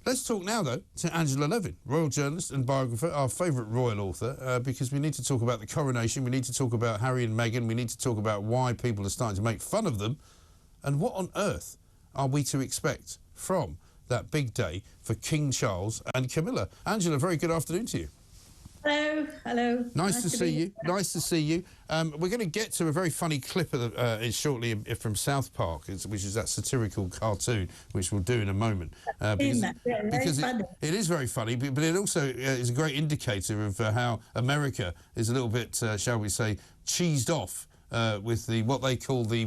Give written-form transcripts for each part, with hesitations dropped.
Let's talk now, though, to Angela Levin, royal journalist and biographer, our favourite royal author, because we need to talk about the coronation, we need to talk about Harry and Meghan, we need to talk about why people are starting to make fun of them, and what on earth are we to expect from that big day for King Charles and Camilla. Angela, very good afternoon to you. Hello, hello. Nice to see you. Nice to see you. We're going to get to a very funny clip shortly from South Park, which is that satirical cartoon, which we'll do in a moment. Because it is very funny, but it also is a great indicator of how America is a little bit, shall we say, cheesed off with what they call the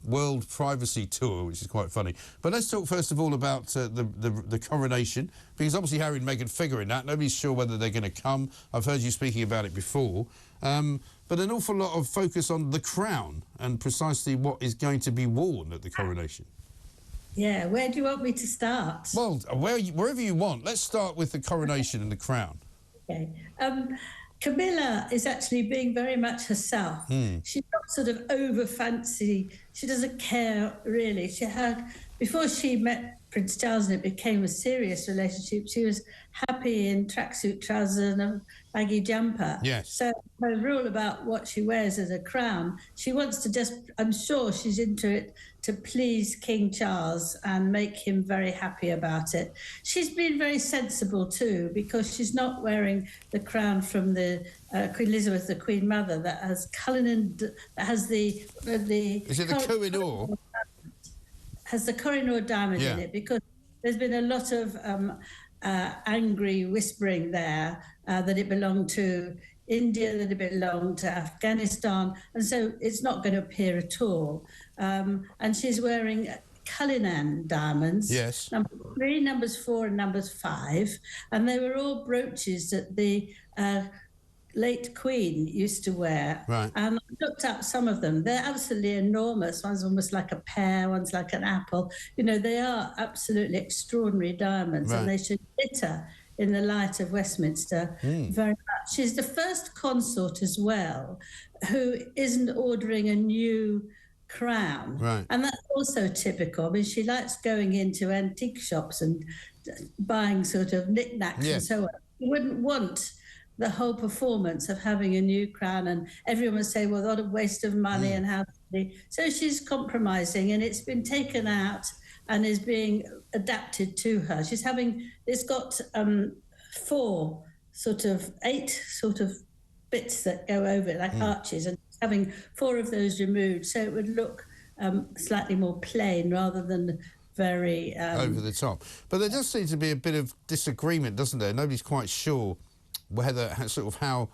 World Privacy Tour, which is quite funny. But let's talk first of all about the coronation, because obviously Harry and Meghan figure in that. Nobody's sure whether they're going to come. I've heard you speaking about it before. But an awful lot of focus on the crown and precisely what is going to be worn at the coronation. Yeah, where do you want me to start? Well, wherever you want. Let's start with the coronation and the crown. Okay. Camilla is actually being very much herself. She's not sort of over fancy. She doesn't care really. She had, before she met Prince Charles and it became a serious relationship, she was happy in tracksuit trousers and a baggy jumper. Yes. So her rule about what she wears as a crown, she wants to just, I'm sure she's into it to please King Charles and make him very happy about it. She's been very sensible too, because she's not wearing the crown from the Queen Elizabeth, the Queen Mother, that has Cullinan, that has the is it the Kohinoor? Has the Kohinoor diamond in it, because there's been a lot of angry whispering there that it belonged to India, that it belonged to Afghanistan, and so it's not going to appear at all. And she's wearing Cullinan diamonds, yes, number 3, numbers 4 and numbers 5, and they were all brooches that the late Queen used to wear. Right. And I looked up some of them. They're absolutely enormous. One's almost like a pear, one's like an apple. You know, they are absolutely extraordinary diamonds, and they should glitter in the light of Westminster very much. She's the first consort as well who isn't ordering a new crown. Right. And that's also typical. I mean, she likes going into antique shops and buying sort of knickknacks and so on. She wouldn't want the whole performance of having a new crown, and everyone would say, well, what a waste of money and how. So she's compromising, and it's been taken out and is being adapted to her. She's having, it's got 8 sort of bits that go over it, like arches, and having 4 of those removed, so it would look slightly more plain rather than very over the top. But there does seem to be a bit of disagreement, doesn't there? Nobody's quite sure whether sort of how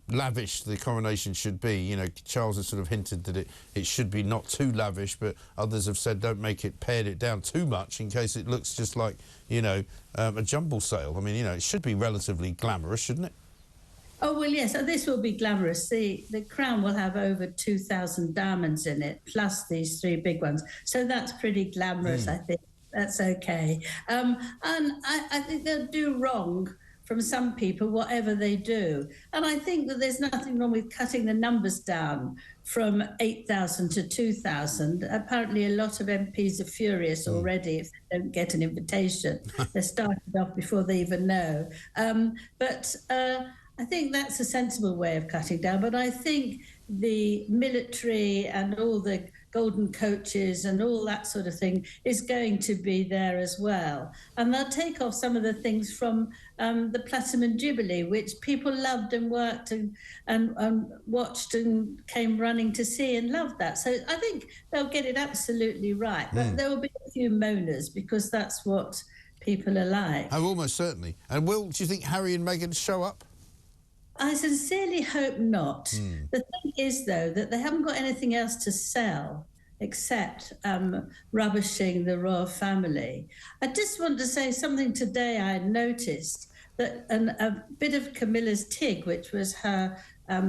lavish the coronation should be. You know, Charles has sort of hinted that it should be not too lavish, but others have said don't make it, pared it down too much in case it looks just like, you know, a jumble sale. I mean, you know, it should be relatively glamorous, shouldn't it? Oh, well, yes, so this will be glamorous. The crown will have over 2,000 diamonds in it, plus these 3 big ones. So that's pretty glamorous, I think. That's okay. And I think they'll do wrong from some people, whatever they do. And I think that there's nothing wrong with cutting the numbers down from 8,000 to 2,000. Apparently a lot of MPs are furious already if they don't get an invitation. They're starting off before they even know. But I think that's a sensible way of cutting down. But I think the military and all the golden coaches and all that sort of thing is going to be there as well. And they'll take off some of the things from the Platinum Jubilee, which people loved and worked and watched and came running to see and loved that. So I think they'll get it absolutely right. But there will be a few moaners, because that's what people are like. Oh, almost certainly. And do you think Harry and Meghan show up? I sincerely hope not. The thing is, though, that they haven't got anything else to sell except rubbishing the royal family. I just want to say something today I noticed, that a bit of Camilla's Tig, which was her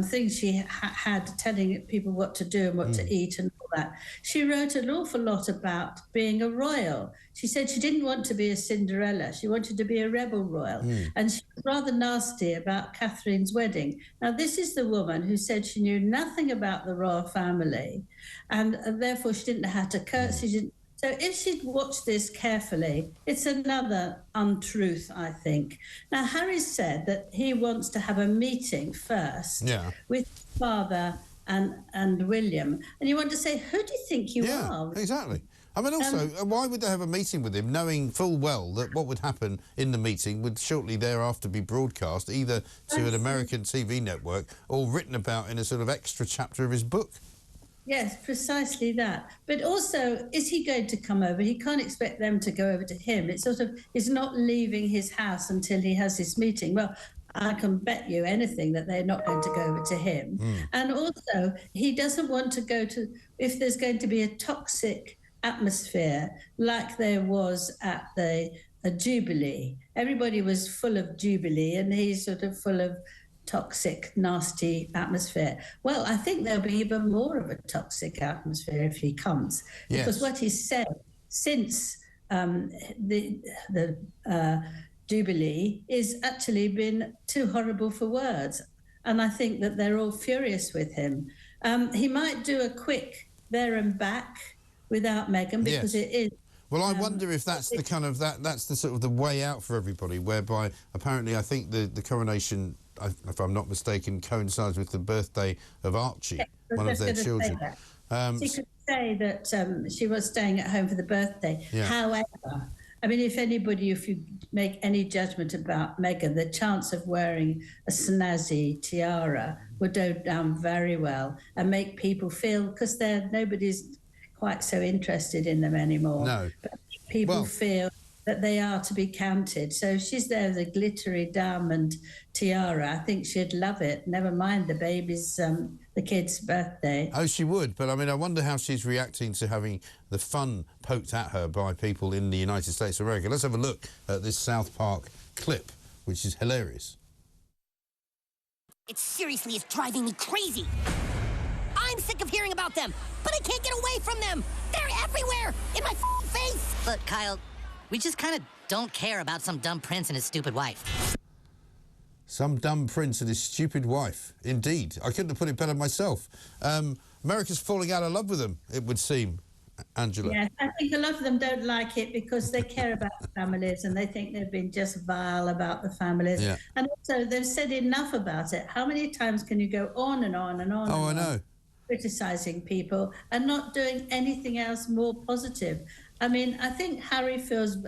thing she had telling people what to do and what to eat and all that. She wrote an awful lot about being a royal. She said she didn't want to be a Cinderella. She wanted to be a rebel royal. And she was rather nasty about Catherine's wedding. Now, this is the woman who said she knew nothing about the royal family, and therefore she didn't know how to curtsy, she didn't So if she'd watched this carefully, it's another untruth, I think. Now, Harry said that he wants to have a meeting first with his father and William. And you want to say, who do you think you are? Yeah, exactly. I mean, also, why would they have a meeting with him knowing full well that what would happen in the meeting would shortly thereafter be broadcast either to an American TV network or written about in a sort of extra chapter of his book? Yes, precisely that. But also, is he going to come over? He can't expect them to go over to him. It's sort of, he's not leaving his house until he has his meeting. Well, I can bet you anything that they're not going to go over to him. And also, he doesn't want to go to, if there's going to be a toxic atmosphere like there was at the Jubilee. Everybody was full of Jubilee, and he's sort of full of toxic, nasty atmosphere. Well, I think there'll be even more of a toxic atmosphere if he comes, because what he said since the Jubilee is actually been too horrible for words, and I think that they're all furious with him. He might do a quick there and back without Meghan, because it is. Well, I wonder if that's the kind of that's the sort of the way out for everybody, whereby apparently I think the coronation, if I'm not mistaken, coincides with the birthday of Archie, one of their children. She could say that she was staying at home for the birthday. However, I mean, if you make any judgment about Meghan, the chance of wearing a snazzy tiara would go down very well and make people feel, because nobody's quite so interested in them anymore. No. But people feel that they are to be counted. So if she's there with a glittery diamond tiara, I think she'd love it. Never mind the baby's, the kid's birthday. Oh, she would. But, I mean, I wonder how she's reacting to having the fun poked at her by people in the United States of America. Let's have a look at this South Park clip, which is hilarious. It seriously is driving me crazy. I'm sick of hearing about them, but I can't get away from them. They're everywhere, in my face. Look, Kyle, we just kind of don't care about some dumb prince and his stupid wife. Some dumb prince and his stupid wife. Indeed. I couldn't have put it better myself. America's falling out of love with them, it would seem, Angela. Yes, I think a lot of them don't like it because they care about the families and they think they've been just vile about the families. Yeah. And also, they've said enough about it. How many times can you go on and on and on? Oh, I know. Criticising people and not doing anything else more positive. I mean, I think Harry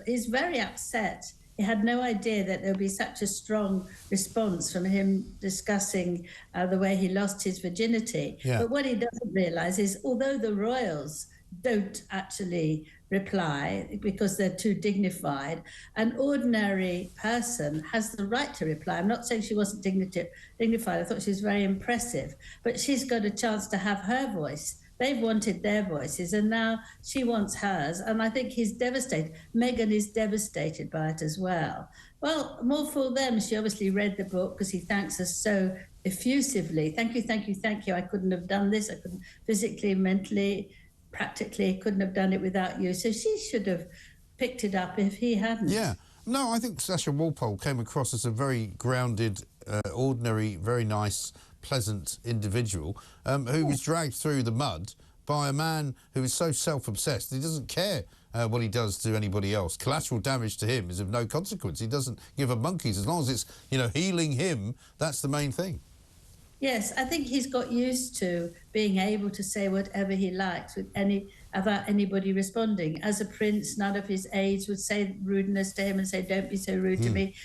he's very upset. He had no idea that there would be such a strong response from him discussing the way he lost his virginity. But what he doesn't realise is, although the royals don't actually reply because they're too dignified, an ordinary person has the right to reply. I'm not saying she wasn't dignified. I thought she was very impressive, but she's got a chance to have her voice. They've wanted their voices and now she wants hers, and I think he's devastated. Meghan is devastated by it as well. Well, more for them. She obviously read the book because he thanks us so effusively. Thank you, thank you, thank you. I couldn't have done this. I couldn't physically, mentally, practically couldn't have done it without you. So she should have picked it up if he hadn't. Yeah. No, I think Sasha Walpole came across as a very grounded, ordinary, very nice, pleasant individual who was dragged through the mud by a man who is so self-obsessed he doesn't care what he does to anybody else. Collateral damage to him is of no consequence. He doesn't give a monkey's. As long as it's, healing him, that's the main thing. Yes, I think he's got used to being able to say whatever he likes without anybody responding. As a prince, none of his aides would say rudeness to him and say, don't be so rude to me.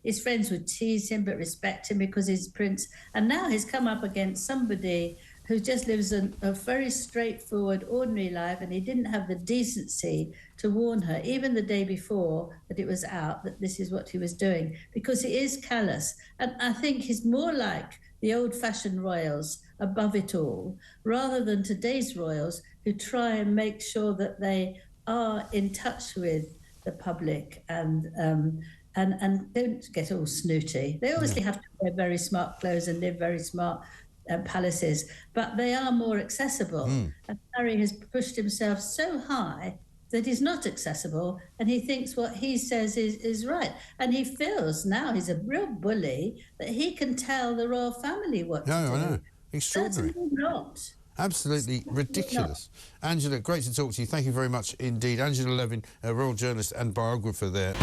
His friends would tease him but respect him because he's a prince. And now he's come up against somebody who just lives a very straightforward, ordinary life, and he didn't have the decency to warn her, even the day before that it was out, that this is what he was doing, because he is callous. And I think he's more like the old-fashioned royals above it all, rather than today's royals who try and make sure that they are in touch with the public and don't get all snooty. They obviously have to wear very smart clothes and live very smart palaces, but they are more accessible. And Harry has pushed himself so high that he's not accessible, and he thinks what he says is right. And he feels now he's a real bully that he can tell the royal family what to do. I know. Extraordinary. Certainly not. Absolutely ridiculous. Angela, great to talk to you. Thank you very much indeed. Angela Levin, a royal journalist and biographer there.